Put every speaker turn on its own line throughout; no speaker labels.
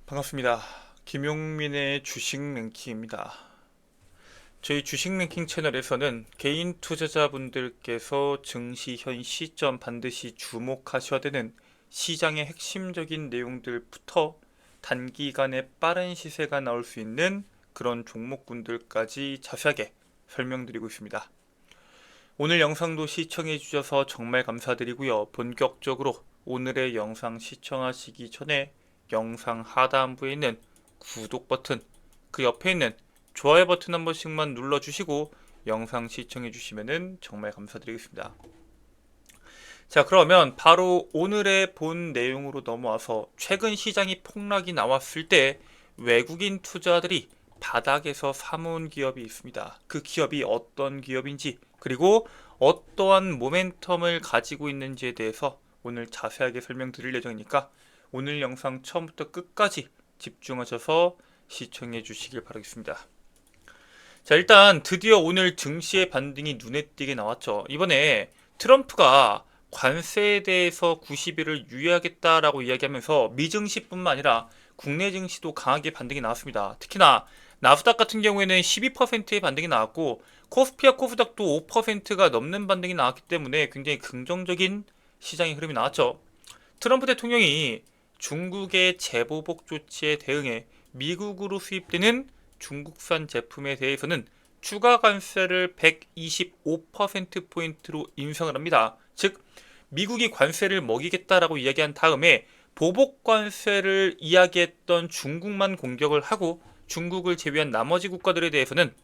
반갑습니다. 김용민의 주식 랭킹입니다. 저희 주식 랭킹 채널에서는 개인 투자자분들께서 증시 현 시점 반드시 주목하셔야 되는 시장의 핵심적인 내용들부터 단기간에 빠른 시세가 나올 수 있는 그런 종목군들까지 자세하게 설명드리고 있습니다. 오늘 영상도 시청해 주셔서 정말 감사드리고요. 본격적으로 오늘의 영상 시청하시기 전에 영상 하단부에 있는 구독 버튼, 그 옆에 있는 좋아요 버튼 한 번씩만 눌러주시고 영상 시청해 주시면 정말 감사드리겠습니다. 자, 그러면 바로 오늘의 본 내용으로 넘어와서 최근 시장이 폭락이 나왔을 때 외국인 투자들이 바닥에서 사모은 기업이 있습니다. 그 기업이 어떤 기업인지, 그리고 어떠한 모멘텀을 가지고 있는지에 대해서 오늘 자세하게 설명드릴 예정이니까 오늘 영상 처음부터 끝까지 집중하셔서 시청해 주시길 바라겠습니다. 자, 일단 드디어 오늘 증시의 반등이 눈에 띄게 나왔죠. 이번에 트럼프가 관세에 대해서 90일을 유예하겠다라고 이야기하면서 미증시뿐만 아니라 국내 증시도 강하게 반등이 나왔습니다. 특히나 나스닥 같은 경우에는 12%의 반등이 나왔고 코스피와 코스닥도 5%가 넘는 반등이 나왔기 때문에 굉장히 긍정적인 시장의 흐름이 나왔죠. 트럼프 대통령이 중국의 재보복 조치에 대응해 미국으로 수입되는 중국산 제품에 대해서는 추가 관세를 125%포인트로 인상을 합니다. 즉, 미국이 관세를 먹이겠다라고 이야기한 다음에 보복 관세를 이야기했던 중국만 공격을 하고 중국을 제외한 나머지 국가들에 대해서는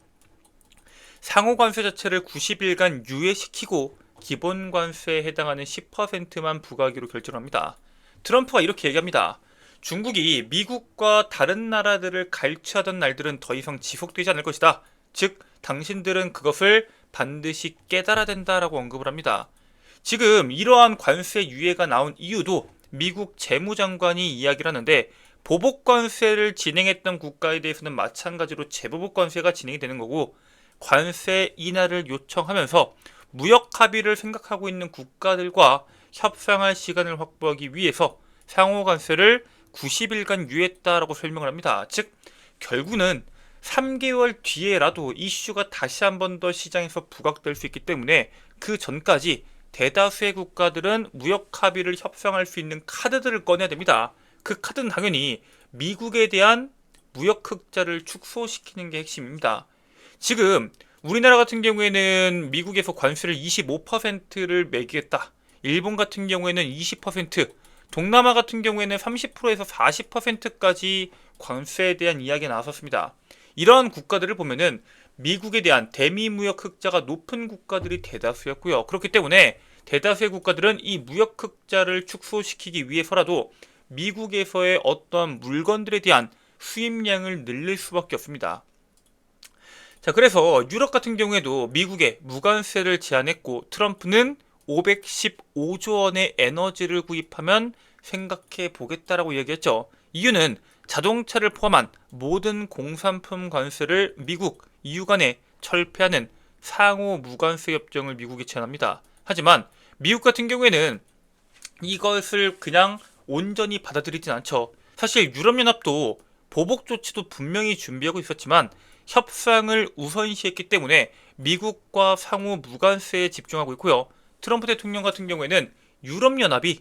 상호 관세 자체를 90일간 유예시키고 기본 관세에 해당하는 10%만 부과하기로 결정합니다. 트럼프가 이렇게 얘기합니다. 중국이 미국과 다른 나라들을 갈취하던 날들은 더 이상 지속되지 않을 것이다. 즉, 당신들은 그것을 반드시 깨달아야 된다라고 언급을 합니다. 지금 이러한 관세 유예가 나온 이유도 미국 재무장관이 이야기를 하는데, 보복 관세를 진행했던 국가에 대해서는 마찬가지로 재보복 관세가 진행이 되는 거고, 관세 인하를 요청하면서 무역 합의를 생각하고 있는 국가들과 협상할 시간을 확보하기 위해서 상호 관세를 90일간 유예했다라고 설명을 합니다. 즉, 결국은 3개월 뒤에라도 이슈가 다시 한 번 더 시장에서 부각될 수 있기 때문에 그 전까지 대다수의 국가들은 무역 합의를 협상할 수 있는 카드들을 꺼내야 됩니다. 그 카드는 당연히 미국에 대한 무역 흑자를 축소시키는 게 핵심입니다. 지금 우리나라 같은 경우에는 미국에서 관세를 25%를 매기겠다. 일본 같은 경우에는 20%, 동남아 같은 경우에는 30%에서 40%까지 관세에 대한 이야기가 나왔었습니다. 이러한 국가들을 보면은 미국에 대한 대미 무역 흑자가 높은 국가들이 대다수였고요. 그렇기 때문에 대다수의 국가들은 이 무역 흑자를 축소시키기 위해서라도 미국에서의 어떠한 물건들에 대한 수입량을 늘릴 수밖에 없습니다. 자, 그래서 유럽 같은 경우에도 미국에 무관세를 제한했고 트럼프는 515조 원의 에너지를 구입하면 생각해 보겠다라고 얘기했죠. 이유는 자동차를 포함한 모든 공산품 관세를 미국, EU 간에 철폐하는 상호 무관세 협정을 미국이 제안합니다. 하지만 미국 같은 경우에는 이것을 그냥 온전히 받아들이진 않죠. 사실 유럽연합도 보복 조치도 분명히 준비하고 있었지만 협상을 우선시했기 때문에 미국과 상호 무관세에 집중하고 있고요. 트럼프 대통령 같은 경우에는 유럽연합이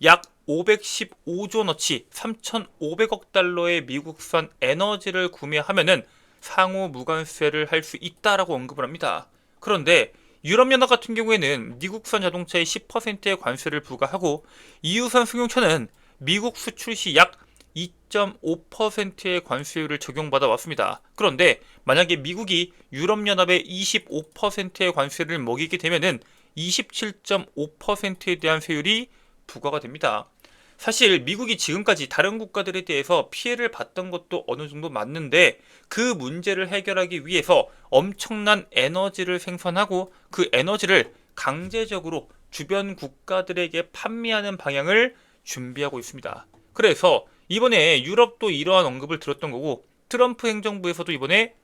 약 515조 너치 3,500억 달러의 미국산 에너지를 구매하면은 상호 무관세를 할 수 있다라고 언급을 합니다. 그런데 유럽연합 같은 경우에는 미국산 자동차에 10%의 관세를 부과하고 EU산 승용차는 미국 수출 시 약 2.5%의 관세율을 적용받아 왔습니다. 그런데 만약에 미국이 유럽연합에 25%의 관세를 먹이게 되면은 27.5%에 대한 세율이 부과가 됩니다. 사실 미국이 지금까지 다른 국가들에 대해서 피해를 봤던 것도 어느 정도 맞는데 그 문제를 해결하기 위해서 엄청난 에너지를 생산하고 그 에너지를 강제적으로 주변 국가들에게 판매하는 방향을 준비하고 있습니다. 그래서 이번에 유럽도 이러한 언급을 들었던 거고 트럼프 행정부에서도 이번에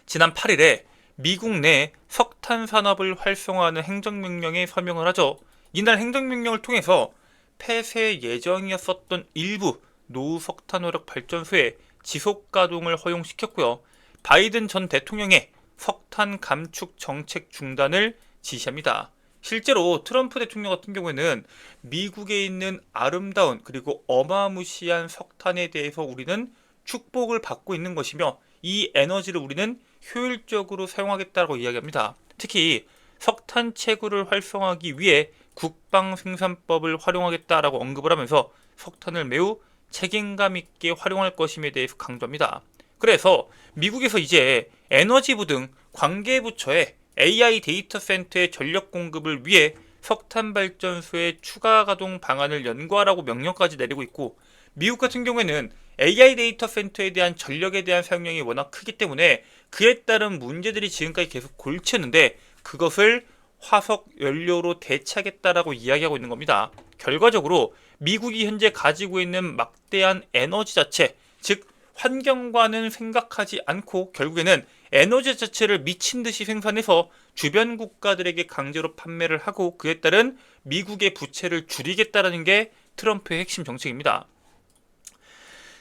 지난 8일에 미국 내 석탄 산업을 활성화하는 행정명령에 서명을 하죠. 이날 행정명령을 통해서 폐쇄 예정이었었던 일부 노후 석탄화력 발전소의 지속 가동을 허용시켰고요. 바이든 전 대통령의 석탄 감축 정책 중단을 지시합니다. 실제로 트럼프 대통령 같은 경우에는 미국에 있는 아름다운 그리고 어마무시한 석탄에 대해서 우리는 축복을 받고 있는 것이며 이 에너지를 우리는 효율적으로 사용하겠다고 이야기합니다. 특히 석탄 채굴을 활성화하기 위해 국방 생산법을 활용하겠다라고 언급을 하면서 석탄을 매우 책임감 있게 활용할 것임에 대해서 강조합니다. 그래서 미국에서 이제 에너지부 등 관계부처에 AI 데이터 센터의 전력 공급을 위해 석탄 발전소의 추가 가동 방안을 연구하라고 명령까지 내리고 있고, 미국 같은 경우에는 AI 데이터 센터에 대한 전력에 대한 사용량이 워낙 크기 때문에 그에 따른 문제들이 지금까지 계속 골치였는데 그것을 화석 연료로 대체하겠다라고 이야기하고 있는 겁니다. 결과적으로 미국이 현재 가지고 있는 막대한 에너지 자체, 즉 환경과는 생각하지 않고 결국에는 에너지 자체를 미친 듯이 생산해서 주변 국가들에게 강제로 판매를 하고 그에 따른 미국의 부채를 줄이겠다라는 게 트럼프의 핵심 정책입니다.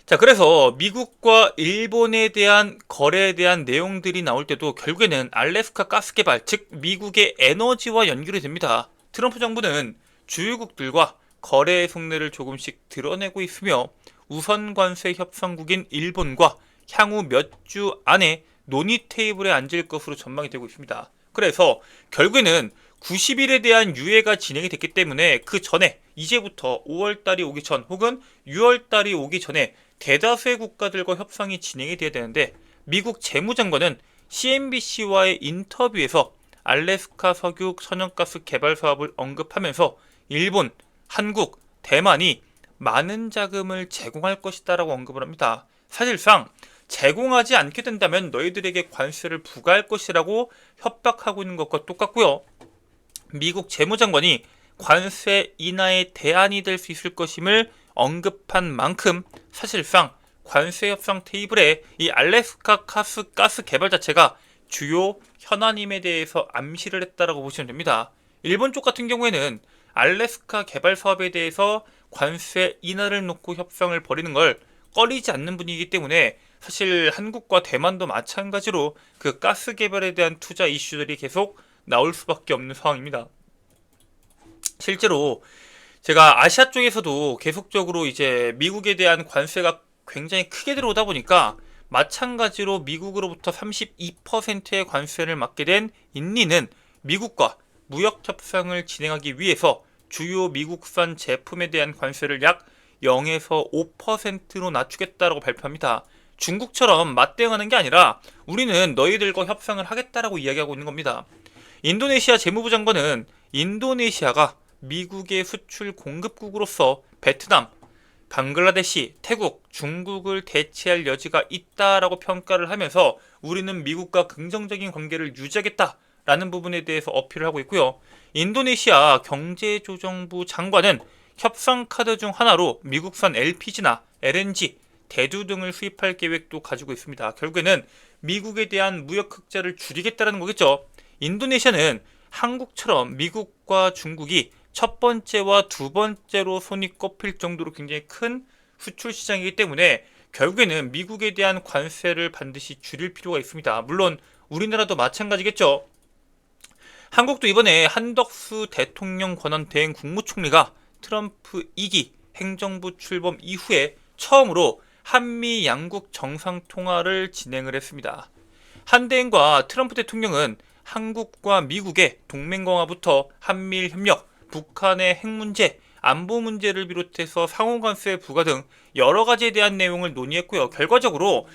자, 그래서 미국과 일본에 대한 거래에 대한 내용들이 나올 때도 결국에는 알래스카 가스 개발, 즉 미국의 에너지와 연결이 됩니다. 트럼프 정부는 주요국들과 거래의 속내를 조금씩 드러내고 있으며 우선 관세 협상국인 일본과 향후 몇 주 안에 논의 테이블에 앉을 것으로 전망이 되고 있습니다. 그래서 결국에는 90일에 대한 유예가 진행이 됐기 때문에 그 전에 이제부터 5월달이 오기 전 혹은 6월달이 오기 전에 대다수의 국가들과 협상이 진행이 돼야 되는데, 미국 재무장관은 CNBC와의 인터뷰에서 알래스카 석유 천연가스 개발 사업을 언급하면서 일본, 한국, 대만이 많은 자금을 제공할 것이다라고 언급을 합니다. 사실상 제공하지 않게 된다면 너희들에게 관세를 부과할 것이라고 협박하고 있는 것과 똑같고요. 미국 재무장관이 관세 인하의 대안이 될 수 있을 것임을 언급한 만큼 사실상 관세 협상 테이블에 이 알래스카 가스 개발 자체가 주요 현안임에 대해서 암시를 했다라고 보시면 됩니다. 일본 쪽 같은 경우에는 알래스카 개발 사업에 대해서 관세 인하를 놓고 협상을 벌이는 걸 꺼리지 않는 분위기이기 때문에 사실 한국과 대만도 마찬가지로 그 가스 개발에 대한 투자 이슈들이 계속 나올 수밖에 없는 상황입니다. 실제로 제가 아시아 쪽에서도 계속적으로 이제 미국에 대한 관세가 굉장히 크게 들어오다 보니까 마찬가지로 미국으로부터 32%의 관세를 맞게 된 인니는 미국과 무역 협상을 진행하기 위해서 주요 미국산 제품에 대한 관세를 약 0에서 5%로 낮추겠다라고 발표합니다. 중국처럼 맞대응하는 게 아니라 우리는 너희들과 협상을 하겠다라고 이야기하고 있는 겁니다. 인도네시아 재무부 장관은 인도네시아가 미국의 수출 공급국으로서 베트남, 방글라데시, 태국, 중국을 대체할 여지가 있다라고 평가를 하면서 우리는 미국과 긍정적인 관계를 유지하겠다라는 부분에 대해서 어필을 하고 있고요. 인도네시아 경제조정부 장관은 협상 카드 중 하나로 미국산 LPG나 LNG, 대두 등을 수입할 계획도 가지고 있습니다. 결국에는 미국에 대한 무역 흑자를 줄이겠다는 거겠죠. 인도네시아는 한국처럼 미국과 중국이 첫 번째와 두 번째로 손이 꼽힐 정도로 굉장히 큰 수출 시장이기 때문에 결국에는 미국에 대한 관세를 반드시 줄일 필요가 있습니다. 물론 우리나라도 마찬가지겠죠. 한국도 이번에 한덕수 대통령 권한 대행 국무총리가 트럼프 2기 행정부 출범 이후에 처음으로 한미 양국 정상통화를 진행을 했습니다. 한 대행과 트럼프 대통령은 한국과 미국의 동맹강화부터 한미일 협력, 북한의 핵 문제, 안보 문제를 비롯해서 상호관세 부과 등 여러 가지에 대한 내용을 논의했고요. 결과적으로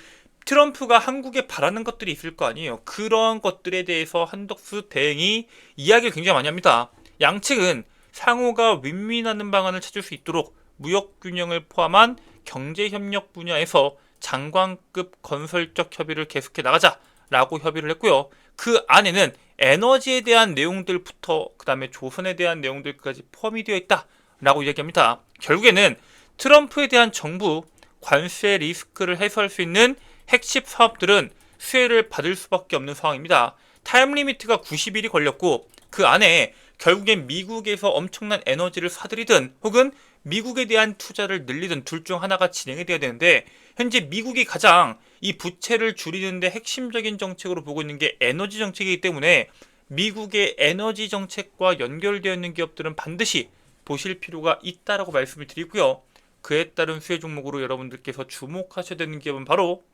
트럼프가 한국에 바라는 것들이 있을 거 아니에요. 그러한 것들에 대해서 한덕수 대행이 이야기를 굉장히 많이 합니다. 양측은 상호가 윈윈하는 방안을 찾을 수 있도록 무역 균형을 포함한 경제협력 분야에서 장관급 건설적 협의를 계속해 나가자라고 협의를 했고요. 그 안에는 에너지에 대한 내용들부터 그 다음에 조선에 대한 내용들까지 포함이 되어 있다라고 이야기합니다. 결국에는 트럼프에 대한 정부 관세 리스크를 해소할 수 있는 핵심 사업들은 수혜를 받을 수밖에 없는 상황입니다. 타임 리미트가 90일이 걸렸고 그 안에 결국엔 미국에서 엄청난 에너지를 사들이든 혹은 미국에 대한 투자를 늘리든 둘 중 하나가 진행이 돼야 되는데, 현재 미국이 가장 이 부채를 줄이는데 핵심적인 정책으로 보고 있는 게 에너지 정책이기 때문에 미국의 에너지 정책과 연결되어 있는 기업들은 반드시 보실 필요가 있다라고 말씀을 드리고요. 그에 따른 수혜 종목으로 여러분들께서 주목하셔야 되는 기업은 바로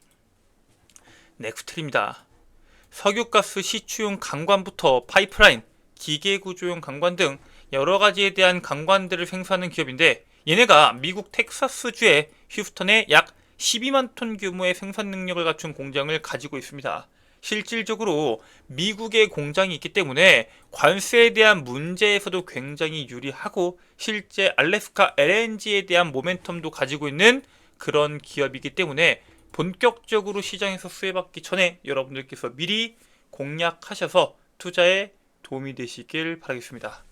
넥스트입니다. 석유가스 시추용 강관부터 파이프라인, 기계구조용 강관 등 여러 가지에 대한 강관들을 생산하는 기업인데, 얘네가 미국 텍사스주의 휴스턴에 약 12만 톤 규모의 생산 능력을 갖춘 공장을 가지고 있습니다. 실질적으로 미국의 공장이 있기 때문에 관세에 대한 문제에서도 굉장히 유리하고, 실제 알래스카 LNG에 대한 모멘텀도 가지고 있는 그런 기업이기 때문에 본격적으로 시장에서 수혜받기 전에 여러분들께서 미리 공략하셔서 투자에 도움이 되시길 바라겠습니다.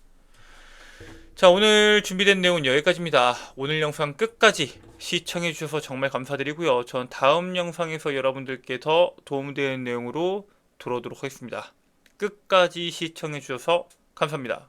자, 오늘 준비된 내용은 여기까지입니다. 오늘 영상 끝까지 시청해 주셔서 정말 감사드리고요. 전 다음 영상에서 여러분들께 더 도움되는 내용으로 돌아오도록 하겠습니다. 끝까지 시청해 주셔서 감사합니다.